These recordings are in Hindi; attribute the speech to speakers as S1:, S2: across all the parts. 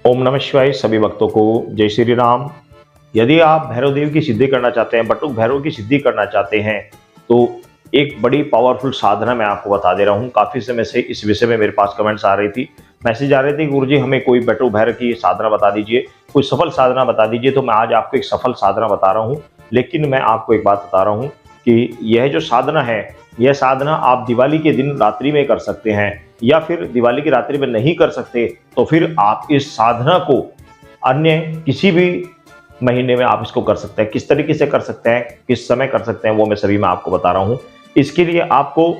S1: ओम नमः शिवाय। सभी भक्तों को जय श्री राम। यदि आप भैरव देव की सिद्धि करना चाहते हैं, बटुक भैरव की सिद्धि करना चाहते हैं, तो एक बड़ी पावरफुल साधना मैं आपको बता दे रहा हूं। काफी समय से इस विषय में मेरे पास कमेंट्स आ रही थी, मैसेज आ रहे थे, गुरुजी हमें कोई बटुक भैरव की साधना बता दीजिए, कोई सफल साधना बता दीजिए। तो मैं आज आपको एक सफल साधना बता रहा हूं। लेकिन मैं आपको एक बात बता रहा हूं कि यह जो साधना है, यह साधना आप दिवाली के दिन रात्रि में कर सकते हैं, या फिर दिवाली की रात्रि में नहीं कर सकते तो फिर आप इस साधना को अन्य किसी भी महीने में आप इसको कर सकते हैं। किस तरीके से कर सकते हैं, किस समय कर सकते हैं, वो मैं सभी मैं आपको बता रहा हूं। इसके लिए आपको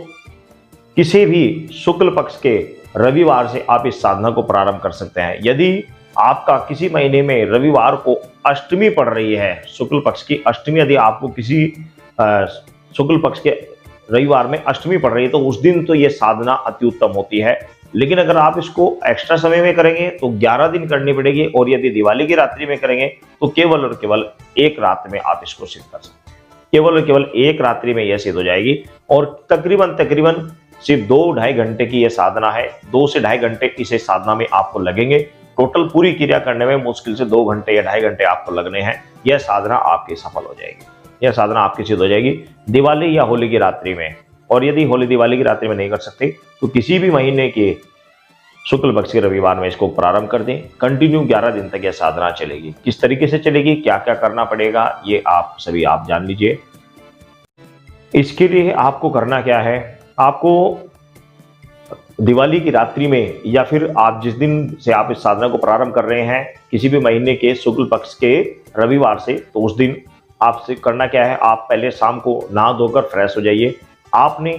S1: किसी भी शुक्ल पक्ष के रविवार से आप इस साधना को प्रारंभ कर सकते हैं। यदि आपका किसी महीने में रविवार को अष्टमी पड़ रही है, शुक्ल पक्ष की अष्टमी, यदि आपको किसी शुक्ल पक्ष के रविवार में अष्टमी पड़ रही है, तो उस दिन तो यह साधना अति उत्तम होती है। लेकिन अगर आप इसको एक्स्ट्रा समय में करेंगे तो 11 दिन करनी पड़ेगी, और यदि दिवाली की रात्रि में करेंगे तो केवल और केवल एक रात में आप इसको सिद्ध कर सकते हैं। केवल और केवल एक रात्रि में यह सिद्ध हो जाएगी। और तकरीबन सिर्फ 2-2.5 घंटे की यह साधना है। 2 से 2.5 घंटे इसे साधना में आपको लगेंगे। टोटल पूरी क्रिया करने में मुश्किल से 2 घंटे या 2.5 घंटे आपको लगने हैं। यह साधना आपकी सफल हो जाएगी, यह साधना आपकी सिद्ध हो जाएगी दिवाली या होली की रात्रि में। और यदि होली दिवाली की रात्रि में नहीं कर सकते तो किसी भी महीने के शुक्ल पक्ष के रविवार में इसको प्रारंभ कर दें। कंटिन्यू 11 दिन तक यह साधना चलेगी। किस तरीके से चलेगी, क्या क्या करना पड़ेगा, ये आप सभी आप जान लीजिए। इसके लिए आपको करना क्या है, आपको दिवाली की रात्रि में, या फिर आप जिस दिन से आप इस साधना को प्रारंभ कर रहे हैं, किसी भी महीने के शुक्ल पक्ष के रविवार से, तो उस दिन आपसे करना क्या है, आप पहले शाम को नहा धोकर फ्रेश हो जाइए। आपने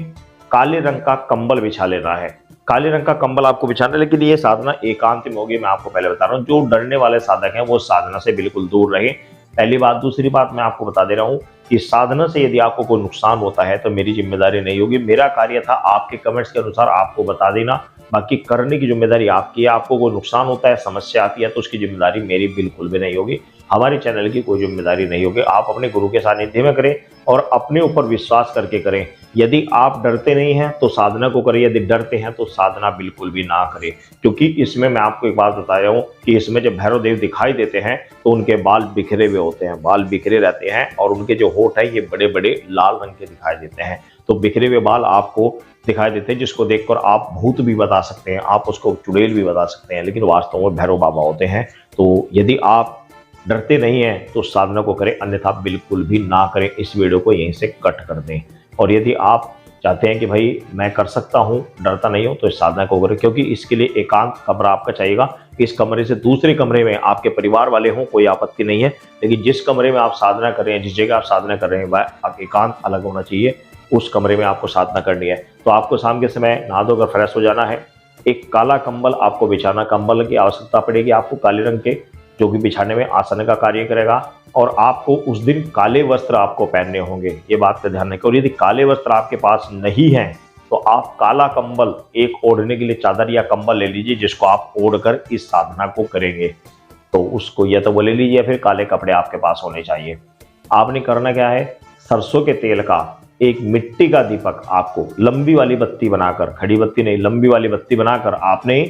S1: काले रंग का कंबल बिछा लेना है। काले रंग का कंबल आपको बिछाना है। लेकिन ये साधना एकांत में होगी, मैं आपको पहले बता रहा हूँ। जो डरने वाले साधक हैं वो साधना से बिल्कुल दूर रहे, पहली बात। दूसरी बात मैं आपको बता दे रहा हूँ कि साधना से यदि आपको कोई नुकसान होता है तो मेरी जिम्मेदारी नहीं होगी। मेरा कार्य था आपके कमेंट्स के अनुसार आपको बता देना, बाकी करने की जिम्मेदारी आपकी है। आपको कोई नुकसान होता है, समस्या आती है, तो उसकी जिम्मेदारी मेरी बिल्कुल भी नहीं होगी, हमारे चैनल की कोई जिम्मेदारी नहीं होगी। आप अपने गुरु के सानिध्य में करें और अपने ऊपर विश्वास करके करें। यदि आप डरते नहीं हैं तो साधना को करें, यदि डरते हैं तो साधना बिल्कुल भी ना करें। क्योंकि इसमें मैं आपको एक बात बता रहा हूं कि इसमें जब भैरव देव दिखाई देते हैं तो उनके बाल बिखरे हुए होते हैं, बाल बिखरे रहते हैं, और उनके जो होठ है ये बड़े बड़े लाल रंग के दिखाई देते हैं। तो बिखरे हुए बाल आपको दिखाई देते हैं, जिसको देखकर आप भूत भी बता सकते हैं, आप उसको चुड़ैल भी बता सकते हैं, लेकिन वास्तव में भैरव बाबा होते हैं। तो यदि आप डरते नहीं हैं तो साधना को करें, अन्यथा बिल्कुल भी ना करें। इस वीडियो को यहीं से कट कर दें। और यदि आप चाहते हैं कि भाई मैं कर सकता हूं, डरता नहीं हूं, तो इस साधना को करें। क्योंकि इसके लिए एकांत कमरा आपका चाहिएगा। इस कमरे से दूसरे कमरे में आपके परिवार वाले हों, कोई आपत्ति नहीं है, लेकिन जिस कमरे में आप साधना कर रहे हैं, जिस जगह आप साधना कर रहे हैं, वह एकांत अलग होना चाहिए। उस कमरे में आपको साधना करनी है। तो आपको शाम के समय नहा धोकर फ्रेश हो जाना है। एक काला कंबल आपको बिछाना, कंबल की आवश्यकता पड़ेगी आपको काले रंग के, जो कि बिछाने में आसन का कार्य करेगा। और आपको उस दिन काले वस्त्र आपको पहनने होंगे, ये बात का ध्यान रखें। और यदि काले वस्त्र आपके पास नहीं है तो आप काला कंबल, एक ओढ़ने के लिए चादर या कंबल ले लीजिए, जिसको आप ओढ़कर इस साधना को करेंगे। तो उसको या तो वो ले लीजिए, या फिर काले कपड़े आपके पास होने चाहिए। आपने करना क्या है, सरसों के तेल का एक मिट्टी का दीपक, आपको लंबी वाली बत्ती बनाकर, खड़ी बत्ती नहीं, लंबी वाली बत्ती बनाकर आपने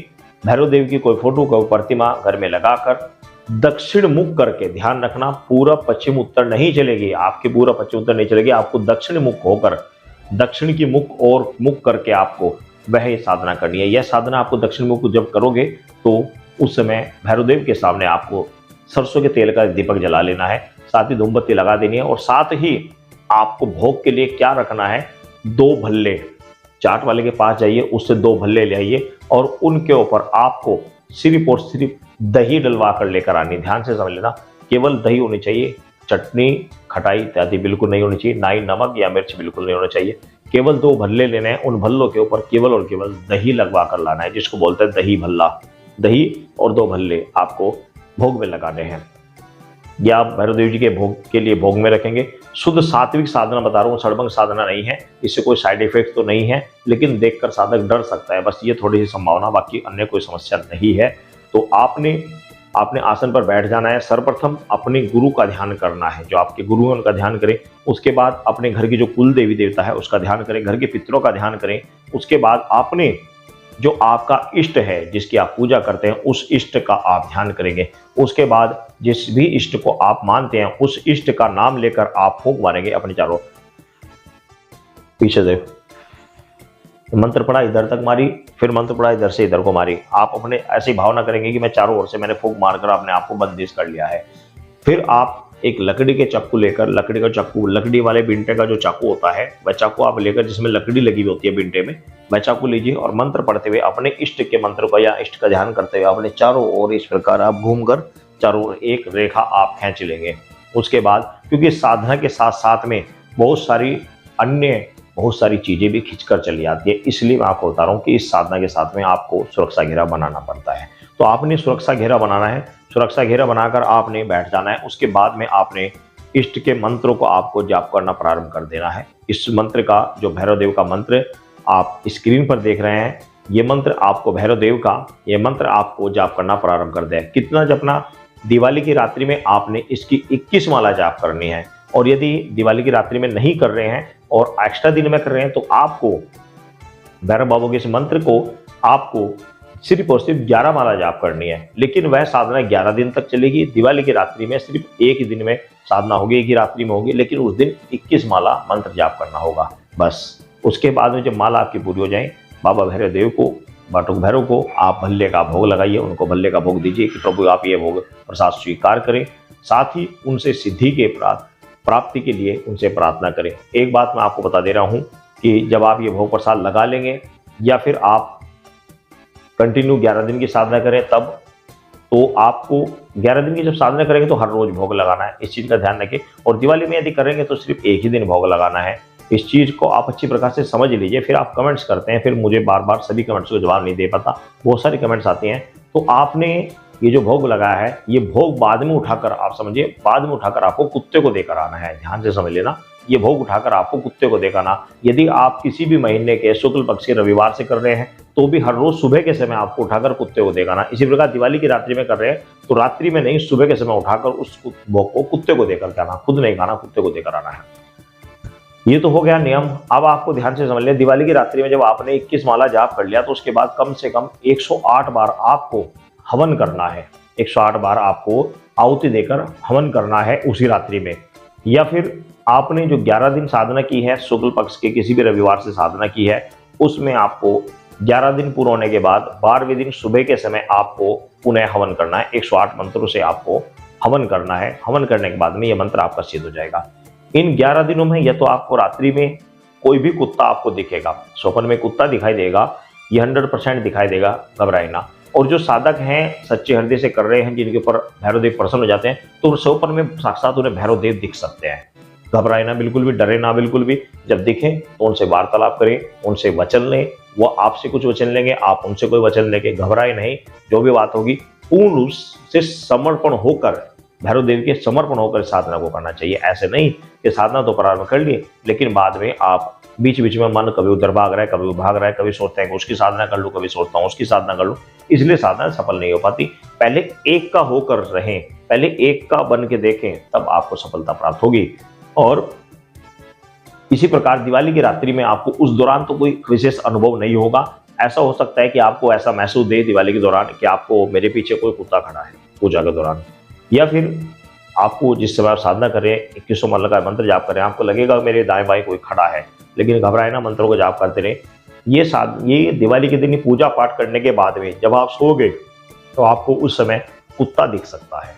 S1: भैरव देव की कोई फोटो को प्रतिमा घर में लगाकर दक्षिण मुख करके, ध्यान रखना पूरब पश्चिम उत्तर नहीं चलेगी, आपकी पूरब पश्चिम उत्तर नहीं चलेगी, आपको दक्षिण मुख होकर, दक्षिण की मुख और मुख करके आपको वह साधना करनी है। यह साधना आपको दक्षिण मुख जब करोगे तो उस समय भैरव देव के सामने आपको सरसों के तेल का दीपक जला लेना है, साथ ही धूमबत्ती लगा देनी है। और साथ ही आपको भोग के लिए क्या रखना है, 2 भल्ले, चाट वाले के पास जाइए, उससे 2 भल्ले ले आइए, और उनके ऊपर आपको सिर्फ और सिर्फ दही डलवा कर लेकर आनी। ध्यान से समझ लेना, केवल दही होनी चाहिए, चटनी खटाई इत्यादि बिल्कुल नहीं होनी चाहिए, ना ही नमक या मिर्च बिल्कुल नहीं होना चाहिए। केवल 2 भल्ले लेने हैं, उन भल्लों के ऊपर केवल और केवल दही लगवा कर लाना है, जिसको बोलते हैं दही भल्ला। दही और 2 भल्ले आपको भोग में लगाने हैं। या आप भैरव देव जी के भोग के लिए भोग में रखेंगे। शुद्ध सात्विक साधना बता रहा हूँ, सड़भंग साधना नहीं है, इससे कोई साइड इफेक्ट तो नहीं है, लेकिन देखकर साधक डर सकता है, बस ये थोड़ी सी संभावना, बाकी अन्य कोई समस्या नहीं है। तो आपने आसन पर बैठ जाना है। सर्वप्रथम अपने गुरु का ध्यान करना है, जो आपके गुरु हैं उनका ध्यान करें। उसके बाद अपने घर की जो कुल देवी देवता है उसका ध्यान करें, घर के पितरों का ध्यान करें। उसके बाद आपने जो आपका इष्ट है, जिसकी आप पूजा करते हैं, उस इष्ट का आप ध्यान करेंगे। उसके बाद जिस भी इष्ट को आप मानते हैं उस इष्ट का नाम लेकर आप फूंक मारेंगे अपने चारों पीछे से। मंत्र पढ़ा इधर तक मारी, फिर मंत्र पढ़ा इधर से इधर को मारी। आप अपने ऐसी भावना करेंगे कि मैं चारों ओर से मैंने फूंक मारकर अपने आप को बंदिश कर लिया है। फिर आप एक लकड़ी के चाकू लेकर, लकड़ी का चाकू, लकड़ी वाले बिंटे का जो चाकू होता है वह चाकू आप लेकर, जिसमें लकड़ी लगी हुई होती है बिंटे में, वह चाकू लीजिए और मंत्र पढ़ते हुए अपने इष्ट के मंत्र को या इष्ट का ध्यान करते हुए अपने चारों ओर इस प्रकार आप घूमकर चारों ओर एक रेखा आप खींच लेंगे। उसके बाद क्योंकि साधना के साथ साथ में बहुत सारी चीजें भी खींचकर चली आती है, इसलिए मैं आपको बता रहा हूँ कि इस साधना के साथ में आपको सुरक्षा घेरा बनाना पड़ता है। तो आपने सुरक्षा घेरा बनाना है, सुरक्षा घेरा बनाकर आपने बैठ जाना है। उसके बाद में आपने इष्ट के मंत्रों को आपको जाप करना प्रारंभ कर देना है। इस मंत्र का, जो भैरव देव का मंत्र आप स्क्रीन पर देख रहे हैं, ये मंत्र आपको भैरव देव का ये मंत्र आपको जाप करना प्रारंभ कर दें। कितना जपना? दिवाली की रात्रि में आपने इसकी 21 माला जाप करनी है। और यदि दिवाली की रात्रि में नहीं कर रहे हैं और एक्स्ट्रा दिन में कर रहे हैं तो आपको भैरव बाबा के इस मंत्र को आपको सिर्फ और सिर्फ 11 माला जाप करनी है। लेकिन वह साधना 11 दिन तक चलेगी। दिवाली की रात्रि में सिर्फ एक ही दिन में साधना होगी, एक ही रात्रि में होगी, लेकिन उस दिन 21 माला मंत्र जाप करना होगा बस। उसके बाद में जब माला आपकी पूरी हो जाए, बाबा भैरव देव को, बाटुक भैरव को आप भल्ले का भोग लगाइए, उनको भल्ले का भोग दीजिए कि प्रभु आप ये भोग प्रसाद स्वीकार करें। साथ ही उनसे सिद्धि के प्राप्ति के लिए उनसे प्रार्थना करें। एक बात मैं आपको बता दे रहा हूं कि जब आप ये भोग प्रसाद लगा लेंगे या फिर आप कंटिन्यू 11 दिन की साधना करें, तब तो आपको 11 दिन की जब साधना करेंगे तो हर रोज भोग लगाना है, इस चीज का ध्यान रखें। और दिवाली में यदि करेंगे तो सिर्फ एक ही दिन भोग लगाना है। इस चीज को आप अच्छी प्रकार से समझ लीजिए। फिर आप कमेंट्स करते हैं, फिर मुझे बार बार सभी कमेंट्स को जवाब नहीं दे पाता, बहुत सारे कमेंट्स आते हैं। तो आपने ये जो भोग लगाया है, ये भोग बाद में उठाकर, आप समझिए, बाद में उठाकर आपको कुत्ते को देकर आना है। ध्यान से समझ लेना, ये भोग उठाकर आपको कुत्ते को देकर आना। यदि आप किसी भी महीने के शुक्ल पक्ष के रविवार से कर रहे हैं तो भी हर रोज सुबह के समय आपको उठाकर कुत्ते को देकर आना। इसी प्रकार दिवाली की रात्रि में कर रहे हैं तो रात्रि में नहीं, सुबह के समय उठाकर उस भोग को कुत्ते को देकर के आना, खुद नहीं खाना, कुत्ते को देकर आना है। ये तो हो गया नियम। अब आपको ध्यान से समझ लें, दिवाली की रात्रि में जब आपने 21 माला जाप कर लिया तो उसके बाद कम से कम 108 बार आपको हवन करना है। 108 बार आपको आहुति देकर हवन करना है उसी रात्रि में। या फिर आपने जो 11 दिन साधना की है, शुक्ल पक्ष के किसी भी रविवार से साधना की है, उसमें आपको 11 दिन पूर्ण होने के बाद 12वें दिन सुबह के समय आपको पुनः हवन करना है। 108 मंत्रों से आपको हवन करना है। हवन करने के बाद में यह मंत्र आपका सिद्ध हो जाएगा। इन 11 दिनों में या तो आपको रात्रि में कोई भी कुत्ता आपको दिखेगा, स्वप्न में कुत्ता दिखाई देगा, ये 100% दिखाई देगा, घबराए ना। और जो साधक हैं, सच्चे हृदय से कर रहे हैं, जिनके ऊपर भैरव देव प्रसन्न हो जाते हैं, तो स्वप्न में साक्षात उन्हें भैरव देव दिख सकते हैं। घबराए ना बिल्कुल भी, डरे ना बिल्कुल भी। जब दिखें तो उनसे वार्तालाप करें, उनसे वचन लें, वो आपसे कुछ वचन लेंगे, आप उनसे कोई वचन लेंगे। घबराए नहीं, जो भी बात होगी पूर्ण रूप से समर्पण होकर, भैरव देव के समर्पण होकर साधना को करना चाहिए। ऐसे नहीं कि साधना तो प्रारंभ कर लिए लेकिन बाद में आप बीच बीच में मन कभी उधर भाग रहा है, कभी भाग रहा है, कभी सोचते हैं कि उसकी साधना कर लूं, कभी सोचता हूं उसकी साधना कर लूं, इसलिए साधना सफल नहीं हो पाती। पहले एक का होकर रहें, पहले एक का बन के देखें, तब आपको सफलता प्राप्त होगी। और इसी प्रकार दिवाली की रात्रि में आपको उस दौरान तो कोई विशेष अनुभव नहीं होगा। ऐसा हो सकता है कि आपको ऐसा महसूस दे दिवाली के दौरान कि आपको मेरे पीछे कोई कुत्ता खड़ा है पूजा के दौरान, या फिर आपको जिस समय आप साधना करें, 21 माला का मंत्र जाप करें, आपको लगेगा मेरे दाएं बाएं कोई खड़ा है। लेकिन घबराए ना, मंत्रों को जाप करते रहे। ये दिवाली के दिन पूजा पाठ करने के बाद में जब आप सोओगे तो आपको उस समय कुत्ता दिख सकता है।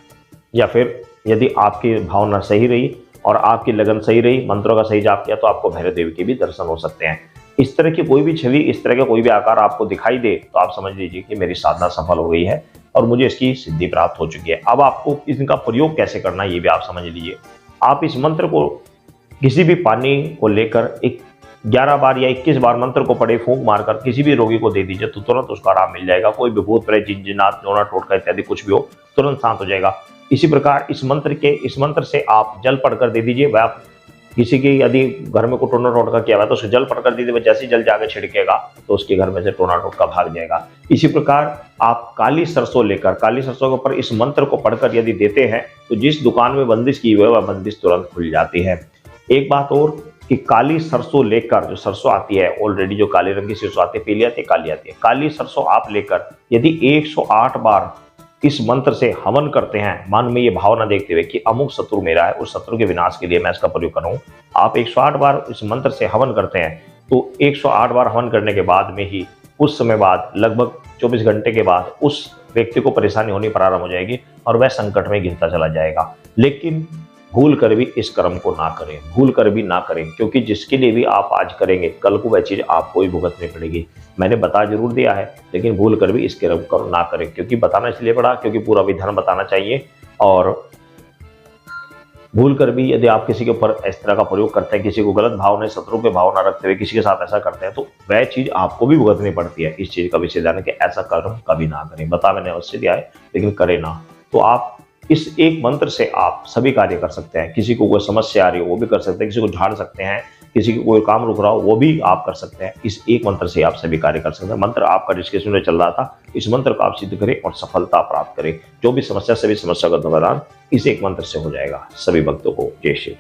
S1: या फिर यदि आपकी भावना सही रही और आपकी लगन सही रही, मंत्रों का सही जाप किया, तो आपको भैरव देव के भी दर्शन हो सकते हैं। इस तरह की कोई भी छवि, इस तरह का कोई भी आकार आपको दिखाई दे तो आप समझ लीजिए कि मेरी साधना सफल हो गई है और मुझे इसकी सिद्धि प्राप्त हो चुकी है। अब आपको इनका प्रयोग कैसे करना है ये भी आप समझ लीजिए। आप इस मंत्र को किसी भी पानी को लेकर 11 बार या 21 बार मंत्र को पढ़े, फूंक मारकर किसी भी रोगी को दे दीजिए तो तुरंत उसका आराम मिल जाएगा। कोई भी भूत प्रेत, जिनजिनात, जोना टोटका इत्यादि कुछ भी हो, तुरंत शांत हो जाएगा। इसी प्रकार इस मंत्र से आप जल पढ़कर दे दीजिए। वह किसी की यदि घर में कोई टोना टोटका किया हुआ तो उसे जल पढ़कर दे दीजिए। जैसे जल जाके छिड़केगा तो उसके घर में से टोना टोटका भाग जाएगा। इसी प्रकार आप काली सरसों लेकर, काली सरसों के ऊपर इस मंत्र को पढ़कर यदि देते हैं तो जिस दुकान में बंदिश की हुई है वह बंदिश तुरंत खुल जाती है। एक बात और कि काली सरसों लेकर, जो सरसों आती है ऑलरेडी, जो काले रंग की सरसों आती है, पीली आती है, काली आती है, काली सरसों आप लेकर यदि 108 बार इस मंत्र से हवन करते हैं, मन में ये भावना देखते हुए कि अमुक शत्रु मेरा है, उस शत्रु के विनाश के लिए मैं इसका प्रयोग करूं, आप 108 बार इस मंत्र से हवन करते हैं, तो 108 बार हवन करने के बाद में ही कुछ समय बाद, लगभग 24 घंटे के बाद, उस व्यक्ति को परेशानी होनी प्रारंभ हो जाएगी और वह संकट में गिरता चला जाएगा। लेकिन भूल कर भी इस कर्म को ना करें, भूल कर भी ना करें, क्योंकि जिसके लिए भी आप आज करेंगे कल को वह चीज आपको ही भुगतनी पड़ेगी। मैंने बता जरूर दिया है, लेकिन भूल कर भी इस कर्म को ना करें, क्योंकि बताना इसलिए पड़ा क्योंकि पूरा विधान बताना चाहिए। और भूल कर भी यदि आप किसी के ऊपर इस तरह का प्रयोग करते हैं, किसी को गलत भावना, शत्रु पे भावना रखते हुए किसी के साथ ऐसा करते हैं, तो वह चीज आपको भी भुगतनी पड़ती है। इस चीज का विषय जाने कि ऐसा कर्म कभी ना करें। बता मैंने अवश्य दिया है, लेकिन करें ना। तो आप इस एक मंत्र से आप सभी कार्य कर सकते हैं। किसी को कोई समस्या आ रही हो वो भी कर सकते हैं, किसी को झाड़ सकते हैं, किसी को कोई काम रुक रहा हो वो भी आप कर सकते हैं। इस एक मंत्र से आप सभी कार्य कर सकते हैं। मंत्र आपका डिस्कशन में चल रहा था, इस मंत्र को आप सिद्ध करें और सफलता प्राप्त करें। जो भी समस्या, सभी समस्या का समाधान इस एक मंत्र से हो जाएगा। सभी भक्तों को जय श्री राम।